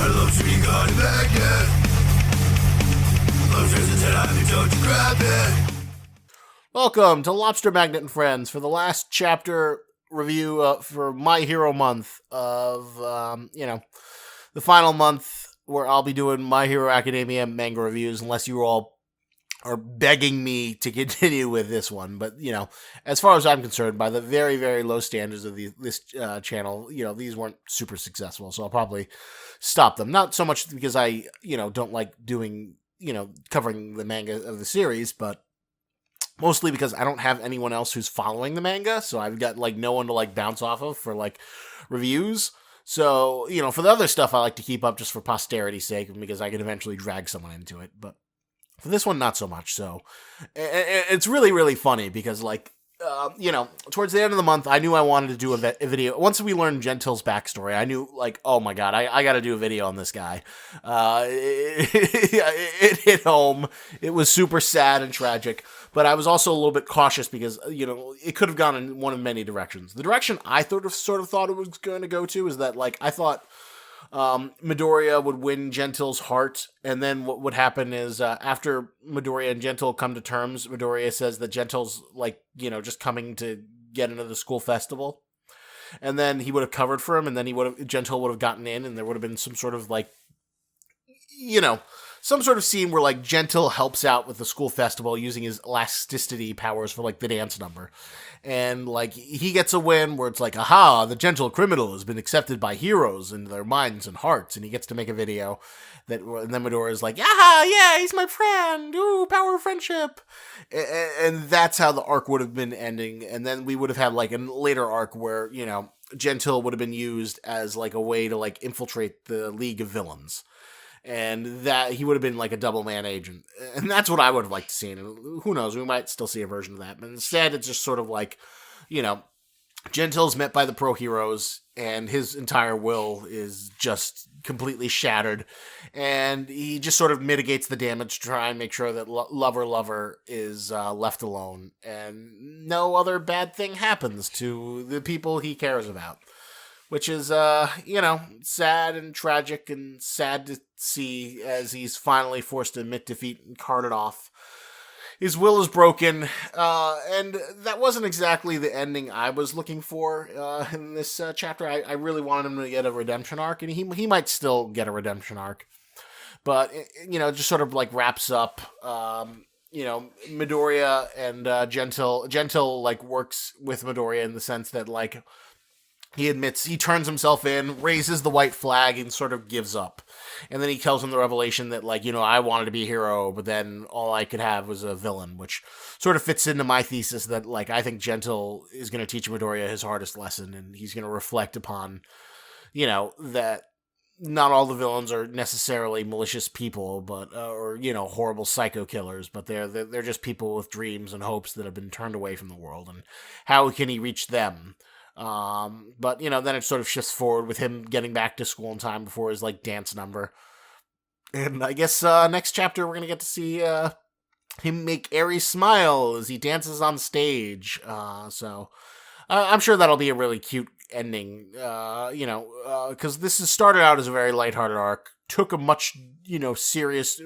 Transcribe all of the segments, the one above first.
Lobster, you got it back yet? Lobster's a 10 on you, don't you grab it? Welcome to Lobster Magnet and Friends for the last chapter review for My Hero Month of, the final month where I'll be doing My Hero Academia manga reviews, unless you all are begging me to continue with this one. But, as far as I'm concerned, by the very, very low standards of this channel, these weren't super successful, so I'll probably stop them. Not so much because I, don't like doing, covering the manga of the series, but mostly because I don't have anyone else who's following the manga, so I've got, no one to, bounce off of for, reviews. So, for the other stuff, I like to keep up just for posterity's sake, because I can eventually drag someone into it, but for this one, not so much. So it's really, really funny because, towards the end of the month, I knew I wanted to do a video. Once we learned Gentile's backstory, I knew, oh my god, I got to do a video on this guy. It hit home. It was super sad and tragic, but I was also a little bit cautious because, it could have gone in one of many directions. The direction I sort of thought it was going to go to is that, I thought Midoriya would win Gentile's heart, and then what would happen is after Midoriya and Gentile come to terms, Midoriya says that Gentile's just coming to get into the school festival, and then he would have covered for him, and then Gentile would have gotten in, and there would have been some sort of some sort of scene where Gentile helps out with the school festival using his elasticity powers for the dance number. And he gets a win where it's aha, the gentle criminal has been accepted by heroes in their minds and hearts. And he gets to make a video and then Midoriya is yeah, he's my friend. Ooh, power of friendship. And that's how the arc would have been ending. And then we would have had a later arc where, Gentile would have been used as a way to infiltrate the League of Villains. And that he would have been a double man agent. And that's what I would have liked to see. And who knows, we might still see a version of that. But instead, it's just sort of Gentile's met by the pro heroes, and his entire will is just completely shattered. And he just sort of mitigates the damage to try and make sure that Lover is left alone. And no other bad thing happens to the people he cares about. Which is, sad and tragic and sad to see as he's finally forced to admit defeat and carted off. His will is broken, and that wasn't exactly the ending I was looking for in this chapter. I really wanted him to get a redemption arc, and he might still get a redemption arc. But, just sort of wraps up, Midoriya and Gentile works with Midoriya in the sense that, he admits, he turns himself in, raises the white flag, and sort of gives up. And then he tells him the revelation that, I wanted to be a hero, but then all I could have was a villain, which sort of fits into my thesis that, I think Gentile is going to teach Midoriya his hardest lesson, and he's going to reflect upon, that not all the villains are necessarily malicious people, but, or, horrible psycho killers, but they're just people with dreams and hopes that have been turned away from the world, and how can he reach them? But, then it sort of shifts forward with him getting back to school in time before his, dance number. And I guess, next chapter we're gonna get to see, him make Aries smile as he dances on stage. So, I'm sure that'll be a really cute ending, because this has started out as a very lighthearted arc, took a much, serious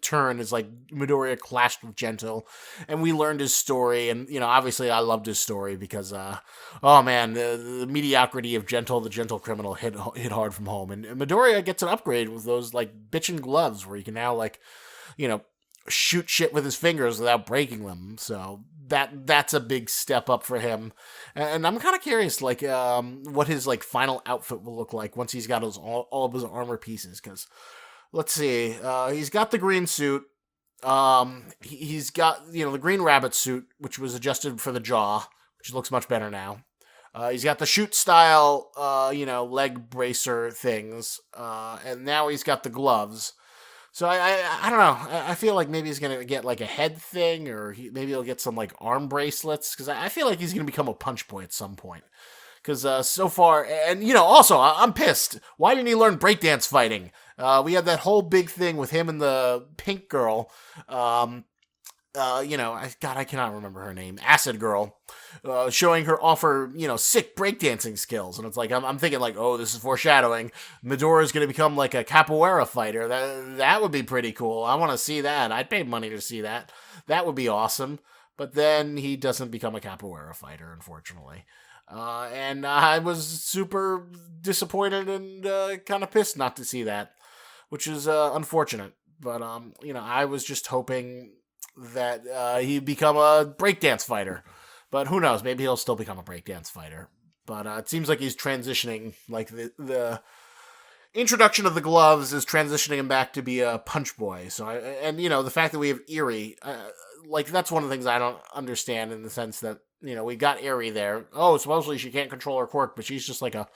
turn as, Midoriya clashed with Gentile, and we learned his story, and, obviously I loved his story because, the mediocrity of Gentile, the gentle criminal, hit hard from home, and Midoriya gets an upgrade with those, bitchin' gloves, where you can now, shoot shit with his fingers without breaking them. So that's a big step up for him. And I'm kind of curious, what his final outfit will look like once he's got all of his armor pieces. Because let's see, he's got the green suit. He's got the green rabbit suit, which was adjusted for the jaw, which looks much better now. He's got the shoot style, leg bracer things, and now he's got the gloves. So I don't know. I feel like maybe he's gonna get a head thing, or maybe he'll get some arm bracelets, because I feel like he's gonna become a punch boy at some point. Because so far, and also I'm pissed. Why didn't he learn breakdance fighting? We had that whole big thing with him and the pink girl. I cannot remember her name, Acid Girl, showing her off her, sick breakdancing skills. And it's like, I'm thinking like, oh, this is foreshadowing. Midoriya's going to become like a capoeira fighter. That would be pretty cool. I want to see that. I'd pay money to see that. That would be awesome. But then he doesn't become a capoeira fighter, unfortunately. And I was super disappointed and kind of pissed not to see that, which is unfortunate. But, I was just hoping that he'd become a breakdance fighter. But who knows? Maybe he'll still become a breakdance fighter. But it seems like he's transitioning, like the introduction of the gloves is transitioning him back to be a punch boy. So, the fact that we have Eerie, that's one of the things I don't understand in the sense that, we got Eerie there. Oh, supposedly she can't control her quirk, but she's just like a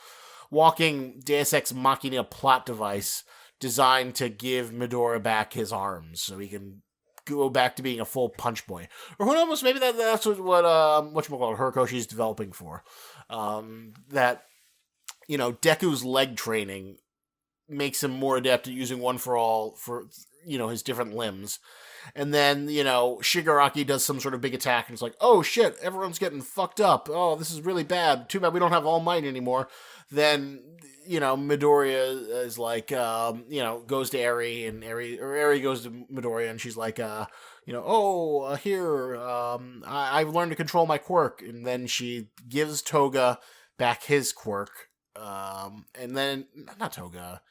walking Deus Ex Machina plot device designed to give Midoriya back his arms so he can go back to being a full punch boy. Or who knows, maybe that's what Horikoshi's developing for. That, Deku's leg training makes him more adept at using one for all for, his different limbs. And then, Shigaraki does some sort of big attack and it's like, oh shit, everyone's getting fucked up. Oh, this is really bad. Too bad we don't have All Might anymore. Then, Midoriya is like, goes to Eri and Eri goes to Midoriya and she's like, here, I've learned to control my quirk. And then she gives Toga back his quirk. And then, not Toga,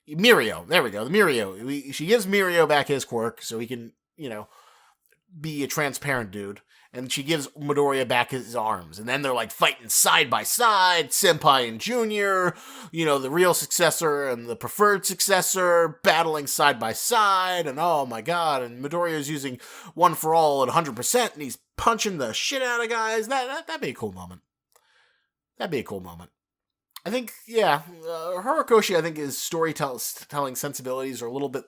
Mirio. There we go. The Mirio. She gives Mirio back his quirk so he can, be a transparent dude. And she gives Midoriya back his arms. And then they're like fighting side by side, Senpai and Junior, the real successor and the preferred successor battling side by side. And oh my god, and Midoriya's using one for all at 100% and he's punching the shit out of guys. That'd be a cool moment. That'd be a cool moment. I think, Horikoshi, I think his storytelling sensibilities are a little bit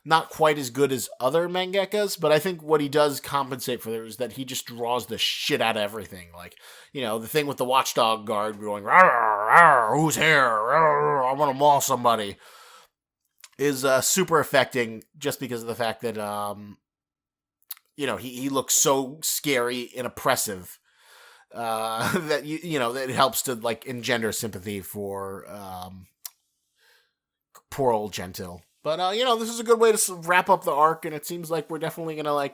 not quite as good as other mangakas, but I think what he does compensate for there is that he just draws the shit out of everything. Like, the thing with the watchdog guard going, rawr, rawr, who's here? Rawr, I want to maul somebody, is super affecting just because of the fact that, he looks so scary and oppressive. That that it helps to like engender sympathy for poor old Gentil. But this is a good way to wrap up the arc, and it seems like we're definitely gonna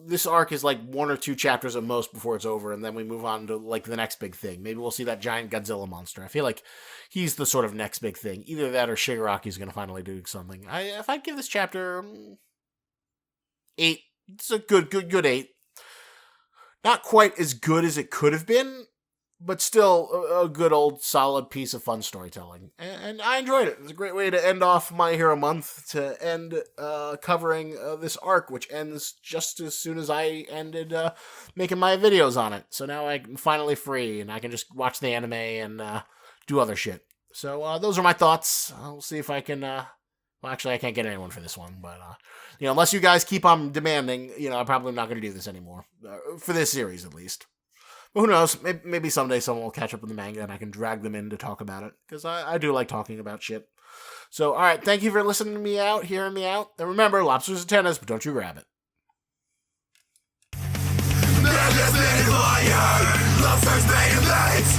this arc is like 1 or 2 chapters at most before it's over, and then we move on to like the next big thing. Maybe we'll see that giant Godzilla monster. I feel like he's the sort of next big thing. Either that or Shigaraki's gonna finally do something. If I give this chapter 8, it's a good 8. Not quite as good as it could have been, but still a good old solid piece of fun storytelling. And I enjoyed it. It was a great way to end off My Hero Month, to end covering this arc, which ends just as soon as I ended making my videos on it. So now I'm finally free, and I can just watch the anime and do other shit. So those are my thoughts. I'll see if I can... Well, actually, I can't get anyone for this one, but, unless you guys keep on demanding, I'm probably not going to do this anymore. For this series, at least. But who knows? Maybe someday someone will catch up with the manga and I can drag them in to talk about it, because I do like talking about shit. So, alright, thank you for listening to me out, hearing me out. And remember, lobsters and tennis, but don't you grab it. Manga's made of iron, lobsters made of lights.